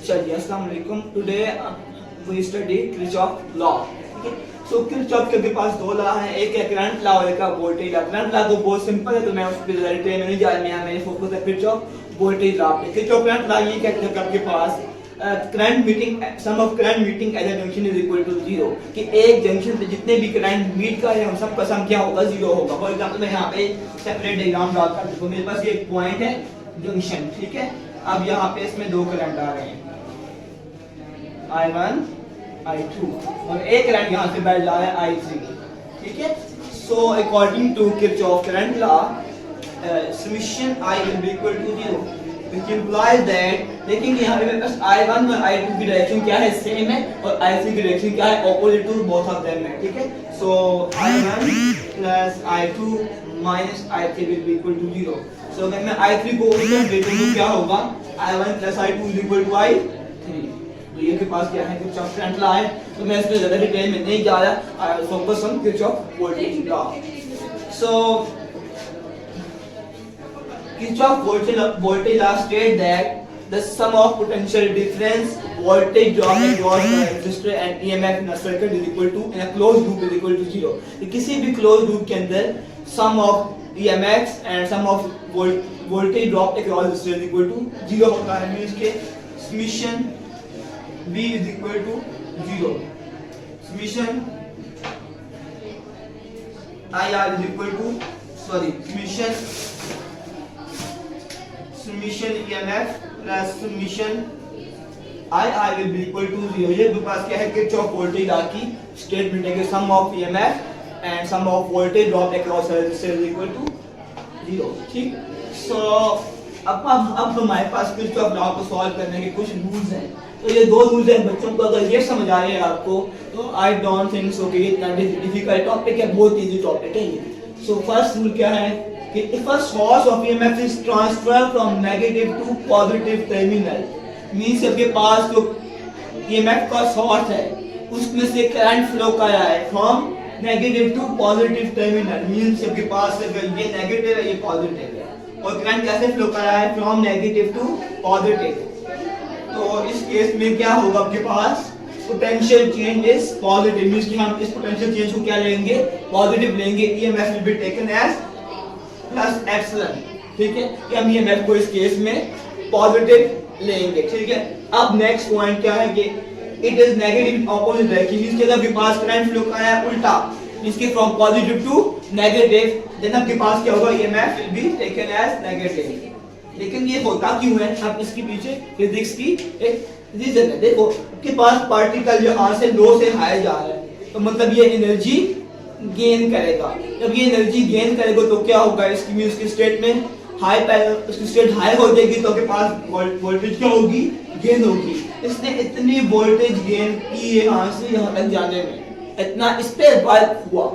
चलिए अस्सलाम वालेकुम। Today we study Kirchhoff law. ठीक है, सो किरचॉफ के पास दो लॉ हैं, एक है करंट लॉ और एक है वोल्टेज लॉ। करंट लॉ तो बहुत सिंपल है, तो मैं उस पर डिटेल में नहीं जा रहा, मेरे फोकस है किरचॉफ वोल्टेज लॉ पे। किरचॉफ करंट लॉ ये कहते हैं कि आपके पास current meeting sum of current meeting at a junction is equal to zero, कि एक जंक्शन पे जितने भी करंट मीट कर रहे हैं उन सबका सम क्या होगा, जीरो होगा। फॉर एग्जांपल मैं यहाँ पे सेपरेट डायग्राम ड्रा कर दूं, मेरे पास ये एक पॉइंट है जंक्शन, ठीक है। अब यहाँ पे इसमें दो करंट आ रहे हैं, I1 I2, और एक करंट यहाँ से बह जा रहा है I3, ठीक है। So according to Kirchhoff current law summation I will be equal to 0, which implies that, देखेंगे यहाँ पे मेरे पास I1 और I2 की डायरेक्शन क्या है, सेम है, और I3 की डायरेक्शन क्या है, opposite to both of them है, ठीक है। So I1 plus I2 minus I3 will be equal to 0। So अगर मैं I3 को उल्टा देखूं तो क्या होगा, I1 plus I2 is equal to I3। तो ये के पास क्या है, किरचॉफ करंट लॉ है, तो मैं इसमें ज्यादा डिटेल में नहीं जा रहा, I will focus on Kirchhoff voltage law. So Kirchhoff voltage law state that the sum of potential difference voltage drop across a resistor and EMF in a circuit is equal to, in a closed loop is equal to 0। किसी भी closed loop के अंदर sum of EMF and sum of voltage drop across resistor is equal to 0 होता है। Means के summation B is equal to 0, summation IR is equal to summation EMF plus summation IR will be equal to 0। ये दो पास क्या है, Kirchhoff voltage law की statement है कि sum of EMF and sum of voltage drop across resistor is equal to 0, ठीक। So अब हमारे पास किरचॉफ लॉ को सॉल्व करने के कुछ रूल्स हैं। तो ये दो रूल्स हैं, बच्चों को अगर ये समझ आ रहे हैं आपको, तो आई डोंट थिंक सो कि इतना डिफिकल्ट टॉपिक है, बहुत इजी टॉपिक है ये। सो फर्स्ट रूल क्या है कि if a source of EMF is transferred from negative to positive terminal, means आपके पास जो EMF का सोर्स है उसमें से करंट फ्लो कर रहा है from negative to positive terminal, means आपके पास अगर ये नेगेटिव है ये पॉजिटिव है, और करंट कैसे फ्लो कर रहा है, फ्रॉम नेगेटिव टू पॉजिटिव। तो इस केस में क्या होगा, आपके पास potential change is positive, means कि हम इस पोटेंशियल चेंज को क्या लेंगे, पॉजिटिव लेंगे। EMF will be taken as plus epsilon, ठीक है, कि हम EMF को इस केस में पॉजिटिव लेंगे, ठीक है। अब नेक्स्ट पॉइंट क्या है कि it is negative opposite direction, means कि आपके पास करंट फ्लो कर रहा है उल्टा, मींस कि from positive to negative, then आपके पास क्या होगा, EMF will be taken as negative. लेकिन ये होता क्यों है, अब इसके पीछे फिजिक्स की एक रीजन है। देखो आपके पास पार्टिकल यहाँ से लो से हाई जा रहा है, तो मतलब ये एनर्जी गेन करेगा। जब ये एनर्जी गेन करेगा तो क्या होगा, इसकी उसकी स्टेट में हाई उसकी स्टेट हाई हो जाएगी, तो आपके पास वोल्टेज क्या होगी, गेन होगी। इसने इतनी वोल्टेज गेन की यहाँ से यहाँ तक जाने में, इतना इस पे वर्क हुआ,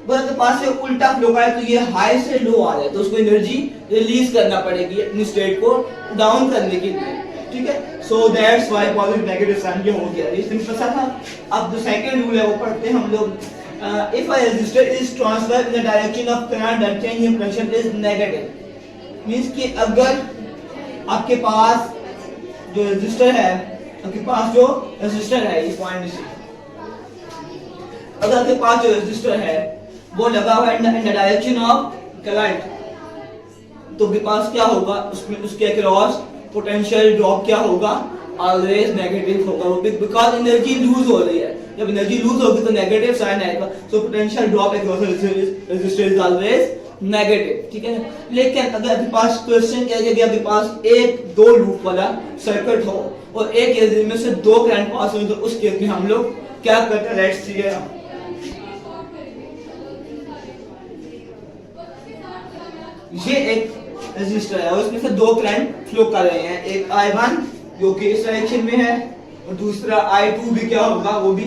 के पास से उल्टा फ्लो का है, तो ये हाई से लो आ रहा है, तो उसको एनर्जी रिलीज करना पड़ेगी अपनी स्टेट को डाउन करने के लिए, ठीक है। So that's why positive negative sign ये हो गया, ये सिंपल सा था। अब जो सेकंड रूल है वो पढ़ते हैं हम लोग। If a resistor is transfer in the direction of current that change in potential is negative, means कि अगर आपके पास जो रेजिस्टर है, आपके पास जो रेजिस्टर है, ये पॉइंट से अगर आपके पास जो रेजिस्टर है वो लगा हुआ है इन द डायरेक्शन ऑफ करंट, तो आपके पास क्या होगा, उसमें उसके अक्रॉस पोटेंशियल ड्रॉप क्या होगा, ऑलवेज नेगेटिव होगा, बिकॉज़ एनर्जी लूज हो रही है। जब एनर्जी लूज होगी तो नेगेटिव साइन आएगा, so potential drop across resistor is always negative, ठीक है। लेकिन अगर आपके पास क्वेश्चन क्या है कि आपके पास एक दो लूप वाला सर्किट हो और एक एरिया में से दो करंट पास हो, तो उस केस में हम लोग क्या करते हैं, लेट्स सी ये एक रेजिस्टर है और उसमें से दो करंट फ्लो कर रहे हैं, एक I1 जो कि इस डायरेक्शन में है और दूसरा I2 भी क्या होगा, वो भी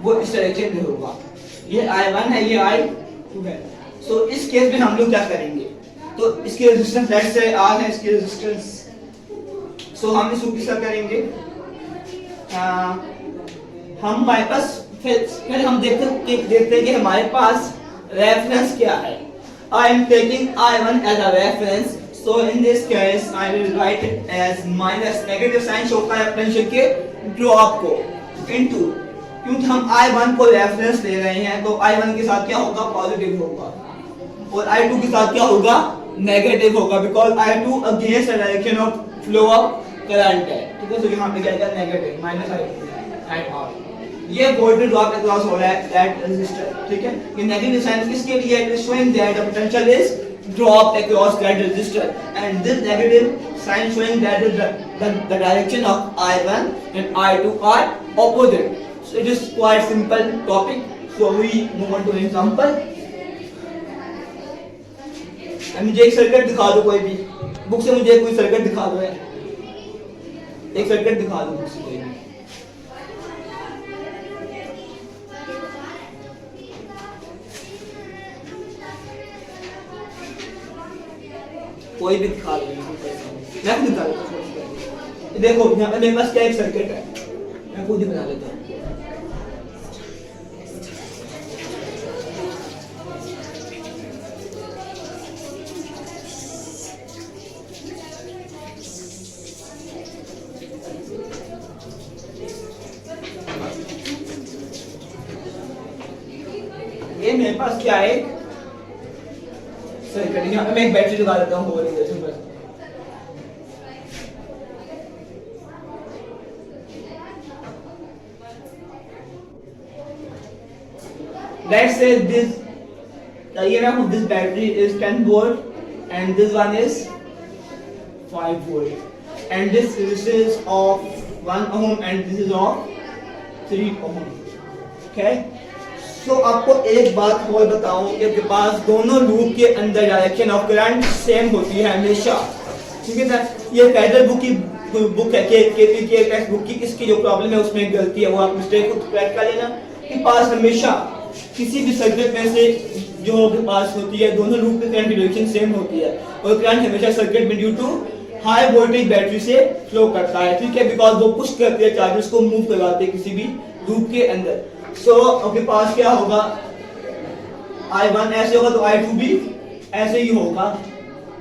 वो इस डायरेक्शन में होगा। ये I1 है, ये I2 है। सो इस केस में हम लोग क्या करेंगे, तो इसके रेजिस्टेंस लेट्स से R है, इसके रेजिस्टेंस, सो हम इसको किस तरह करेंगे, हम हमारे पास फिर हम देखते हैं कि हमारे पास रेफरेंस क्या है। I am taking I1 as a reference, So in this case I will write it as minus negative sign show करता है पोटेंशियल के ड्रॉप को इनटू, क्योंकि हम I1 को रेफरेंस ले रहे हैं तो I1 के साथ क्या होगा, पॉजिटिव होगा, और I2 के साथ क्या होगा, नेगेटिव होगा, because I2 against the direction of flow of current है, ठीक है। तो यहाँ पे क्या आएगा, negative minus I2 and R। ये वोल्टेज ड्रॉप अक्रॉस हो रहा है दैट रेजिस्टर, ठीक है। ये नेगेटिव साइन किसके लिए है, it is showing that the potential is dropped across that resistor, and this negative sign showing that the direction of I1 and I2 are opposite. So it is quite simple topic. So we move on to an example. मुझे एक circuit दिखा दो, कोई भी book से मुझे कोई circuit दिखा दो, है एक सर्किट दिखा दो बुक से कोई भी। कोई भी दिखा दो, मैं खुद दिखा देता हूँ। देखो यहाँ पे मेरे पास क्या एक सर्किट है, मैं खुद ही बना लेता हूँ। ये मेरे पास क्या है, सर्किट, यहाँ पे मैं एक बैटरी लगा देता हूँ, let's say this, the EMF of this battery is 10 volt and this one is 5 volt and this is of 1 ohm and this is of 3 ohm, okay। तो आपको एक बात और बताऊं कि आपके पास दोनों लूप के अंदर डायरेक्शन ऑफ करंट सेम होती है हमेशा, ठीक है ना। ये फेडरल बुक की बुक है, केपी की टेक्स्ट बुक की, इसकी जो प्रॉब्लम है उसमें गलती है, वो आप मिस्टेक को करेक्ट कर लेना। कि पास हमेशा किसी भी सर्किट में से जो आपके पास होती है, दोनों लूप के करंट की डायरेक्शन सेम होती है, और करंट हमेशा सर्किट में due to high voltage battery से फ्लो करता है, ठीक है, बिकॉज वो पुश करती है चार्जेस को, मूव करवाते हैं किसी भी लूप के अंदर। सो आपके पास क्या होगा, I1 ऐसे होगा तो I2 भी ऐसे ही होगा,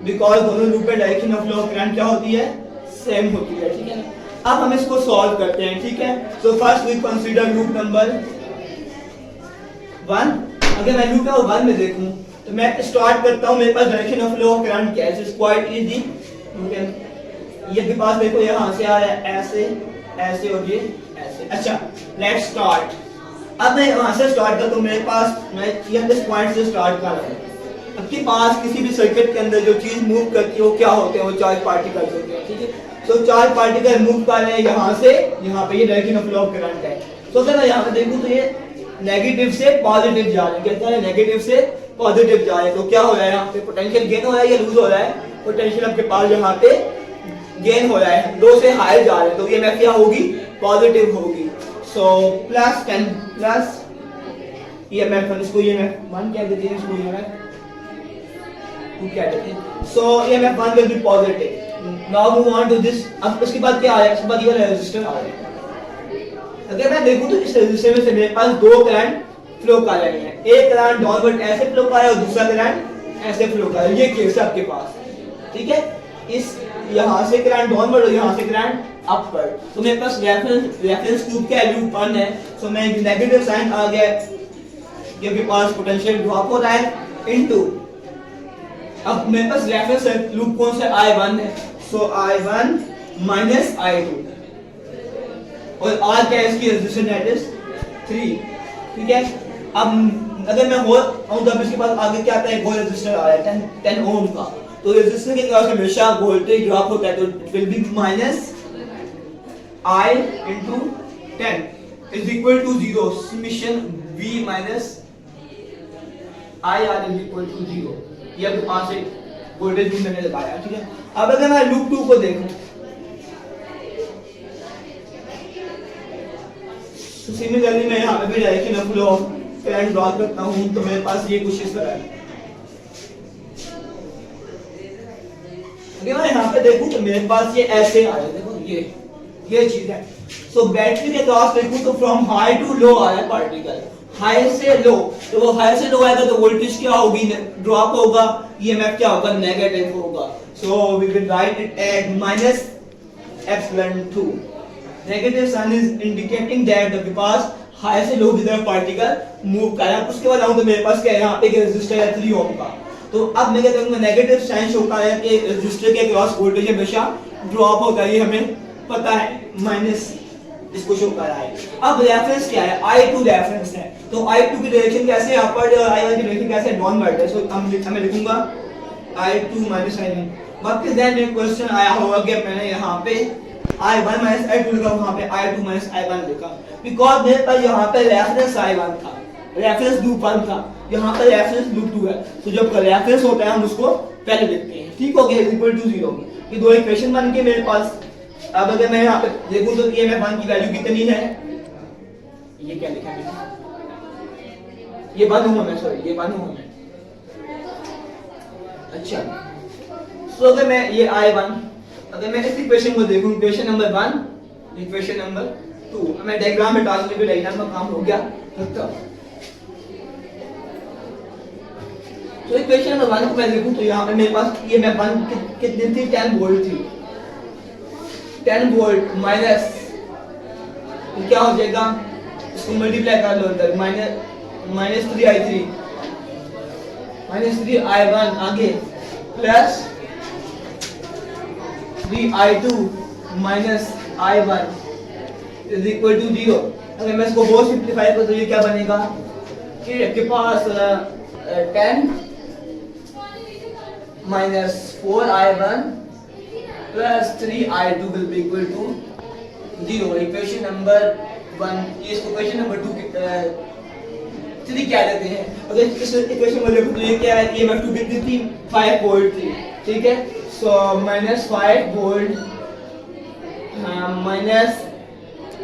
बिकॉज दोनों लूप पे direction of flow of current क्या होती है, सेम होती है, ठीक है ना। अब हम इसको सॉल्व करते हैं, ठीक है। So first we consider loop number 1। अगर मैं लूप नंबर 1 में देखूं तो मैं स्टार्ट करता हूं, मेरे पास direction of flow of current क्या है, इट्स क्वाइट इजी, ये के पास देखो यहां से आ रहा है ऐसे ऐसे और ये ऐसे। अच्छा लेट्स स्टार्ट। अब मैं वहां से स्टार्ट करता हूं, मेरे पास मैं ये इस पॉइंट से स्टार्ट कर रहा हूं। आपके पास किसी भी सर्किट के अंदर जो चीज मूव करती है वो क्या होते हैं, वो चार्ज पार्टिकल्स होते हैं, ठीक है। तो चार्ज पार्टिकल मूव कर रहे हैं यहां से यहां पे, ये direction of flow of current है। तो अगर मैं यहां पे देखूं तो ये नेगेटिव से पॉजिटिव जा रहे हैं, कहता है नेगेटिव से पॉजिटिव जा रहे हैं। तो क्या हो रहा है, यहाँ पे पोटेंशियल गेन हो रहा है या लूज हो रहा है, पोटेंशियल आपके पास यहाँ पे गेन हो रहा है, 2 से हाई जा रहे हैं, तो ये मैं क्या होगी, पॉजिटिव होगी। सो प्लस 10 प्लस EMF 1, इसको EMF 1 कह देते हैं, इसको EMF 2 कह देते हैं। So EMF 1 will be positive. Now move on to this. अब इसके बाद क्या आ रहा है, इसके बाद ये रेजिस्टेंस आ रहा है। अगर मैं देखूं तो इस रेजिस्टेंस में से मेरे पास 2 करंट फ्लो कर रहे हैं, एक करंट डाउनवर्ड ऐसे फ्लो कर रहा है और दूसरा करंट ऐसे फ्लो कर रहा है, ये केस है आपके पास, ठीक है। इस यहां से करंट डाउनवर्ड और यहां से करंट अपवर्ड। तो मेरे पास रेफरेंस ट्यूब का लूप 1 है, सो मैं नेगेटिव साइन आ गया क्योंकि पास पोटेंशियल ड्रॉप हो रहा है इनटू, अब मेरे पास रेफरेंस लूप कौन सा, I1 है, सो I1 माइनस I2 और R क्या है इसकी रेजिस्टेंस, दैट इज 3, ठीक है। अब अगर मैं हो तब इसके पास आगे क्या आता है, वो रेजिस्टर आ रहा है 10 ओम का, तो रेजिस्टर के पास हमेशा वोल्टेज ड्रॉप होता है, तो it will be minus I into 10 is equal to 0, summation V minus IR is equal to 0। ये आपके पास एक वोल्टेज भी मैंने लगाया, ठीक है। अब अगर मैं लूप 2 को देखूं तो सिमिलरली मैं यहाँ पे भी direction of flow of current draw करता हूँ, तो मेरे पास ये कुछ इस तरह है। अगर मैं यहाँ पे देखूं तो मेरे पास ये ऐसे आ रहा है, देखो ये चीज है। सो बैटरी के क्रॉस देखूं तो फ्रॉम हाई टू लो आ रहा है पार्टिकल, हाई से लो, तो वो हाई से लो आएगा तो वोल्टेज क्या होगी, ड्रॉप होगा, EMF क्या होगा, नेगेटिव होगा. So we will write it as minus epsilon 2. Negative sign is indicating that the pass high से लो की तरफ पार्टिकल मूव कर रहा है. उसके बाद आऊँ तो मेरे पास क्या है, यहाँ पे एक रेजिस्टर है 3 ओम का. तो अब मैं क्या करूँगा, नेगेटिव साइन शो कर रहा है कि रेजिस्टर के क्रॉस वोल्टेज हमेशा ड्रॉप होता है, ये हमें पता है, माइनस इसको शो कर रहा है. अब रेफरेंस क्या है, I2 रेफरेंस है. तो I2 की डायरेक्शन कैसे है, अपवर्ड, और I1 की डायरेक्शन कैसे है, डाउनवर्ड है. सो मैं लिखूंगा I2 माइनस I1. बाकी देन एक क्वेश्चन आया होगा कि मैंने यहाँ पे I1 माइनस I2 लिखा, वहाँ पे I2 माइनस I1 लिखा, बिकॉज मेरे पास यहाँ पे रेफरेंस I1 था, रेफरेंस लूप 1 था, यहाँ पे रेफरेंस लूप 2 है. तो जब रेफरेंस होता है हम उसको पहले लिखते हैं. ठीक हो गया, इक्वल टू 0. ये दो इक्वेशन बन के मेरे पास. अब अगर मैं यहाँ पे देखूं तो EMF1 की वैल्यू कितनी है, ये क्या लिखा है, ये 1 ओम है, सॉरी ये 1 ओम है. अच्छा, सो अगर मैं ये I1, अगर मैं इस इक्वेशन को देखूं, इक्वेशन नंबर 1, इक्वेशन नंबर 2, मैं डायग्राम में डालने पे डायग्राम का काम हो गया खत्म. तो इक्वेशन नंबर 1 को मैं देखूं तो यहाँ पे मेरे पास EMF1 कितनी थी, 10 वोल्ट थी. 10 वोल्ट माइनस तो क्या हो जाएगा, इसको मल्टीप्लाई कर लो अंदर, माइनस 3I3 माइनस 3I1 आगे plus 3I2 minus I1 is equal to 0. अगर मैं इसको बहुत सिंप्लीफाई करूं तो ये क्या बनेगा कि आपके पास 10 minus 4I1 plus 3I2 will be equal to 0. Equation number 1, इसको इक्वेशन नंबर 3 क्या लेते हैं. अगर इस इक्वेशन में देखो तो ये क्या है, EMF2 कितनी थी, 5 वोल्ट थी. ठीक है, so minus 5 volt minus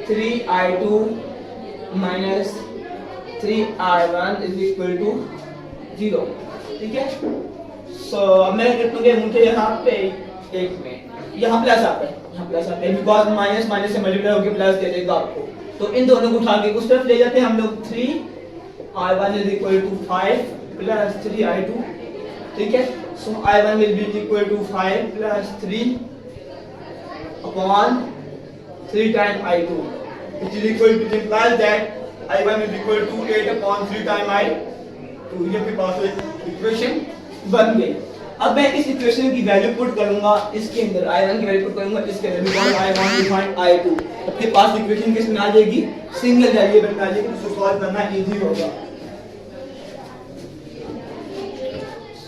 3I2 minus 3I1 is equal to 0. ठीक है, सो अब मैं कहता हूँ मुझे यहाँ पे एक में यहाँ प्लस आता है, यहाँ प्लस आता है, बिकॉज माइनस माइनस से मल्टीप्लाई होकर प्लस दे देगा आपको. तो इन दोनों को उठा के उस तरफ ले जाते हैं हम लोग. 3I1 is equal to 5 plus 3I2. ठीक है, so I1 will be equal to 5 plus 3 upon 3 time I2 which is equal to implies that I1 is equal to 8 upon 3 time I2. ये आपके पास इक्वेशन बन गई. अब मैं इस इक्वेशन की वैल्यू पुट करूंगा इसके अंदर, I1 की वैल्यू पुट करूंगा इसके अंदर, because I want to find I2. आपके पास इक्वेशन किस में आ जाएगी, सिंगल वेरिएबल में आ जाएगी, तो सॉल्व करना इजी होगा.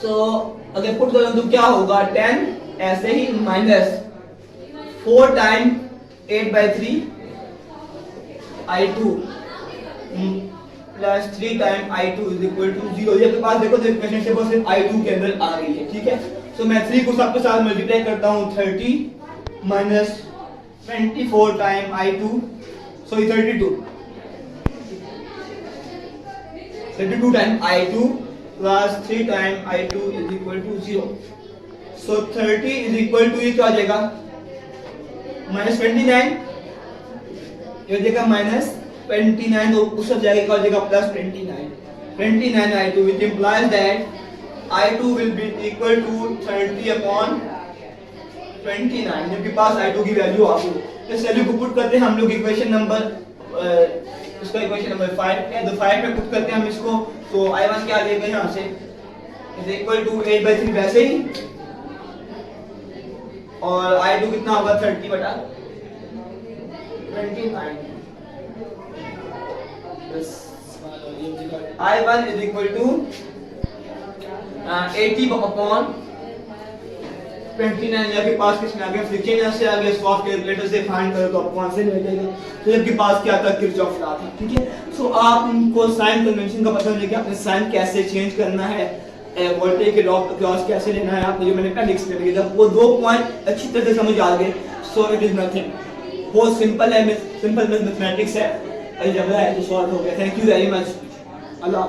सो अगर पुट करूं तो क्या होगा, 10 ऐसे ही minus 4 time 8/3 I2 plus 3 time I2 is equal to 0. ये आपके पास देखो तो इक्वेशन से बस सिर्फ I2 के अंदर आ गई है. ठीक है, सो मैं 3 को सबके साथ मल्टीप्लाई करता हूँ, 30 minus 24 time I2, so 32 time I2 plus 3 time I2 is equal to 0. So 30 is equal to ये क्या हो जाएगा, माइनस 29, ये हो जाएगा माइनस 29, तो उस सब जाएगा हो जाएगा plus 29 I2 which implies that I2 will be equal to 30 upon 29. जबकि पास I2 की वैल्यू आ गई. इस वैल्यू को पुट करते हैं हम लोग इक्वेशन नंबर इसका इक्वेशन नंबर 5 है, तो 5 में पुट करते हैं हम इसको. तो I1 क्या आ जाएगा यहाँ से, इज इक्वल टू 8/3 वैसे ही, और I2 कितना होगा, 30 बटा 29. I1 is equal to 80 upon 29. आपके पास किसमें आ गया, फ्रिक्शन से आ गया, सॉफ्ट कैलकुलेटर से फाइंड करो तो आपको आंसर मिल जाएगा. तो आपके पास क्या था, किरचॉफ लॉ था. ठीक है, सो आपको साइन कन्वेंशन का पता होना कि आपने साइन कैसे चेंज करना है, वोल्टेज के ड्रॉप क्रॉस कैसे लेना है. आपको जो मैंने पहले एक्सप्लेन किया था वो 2 पॉइंट अच्छी तरह से समझ आ गए. सो इट इज नथिंग, बहुत सिंपल है, सिंपल मैथमेटिक्स है, अलजेब्रा है, तो सॉल्व हो गया. Thank you very much. Allah.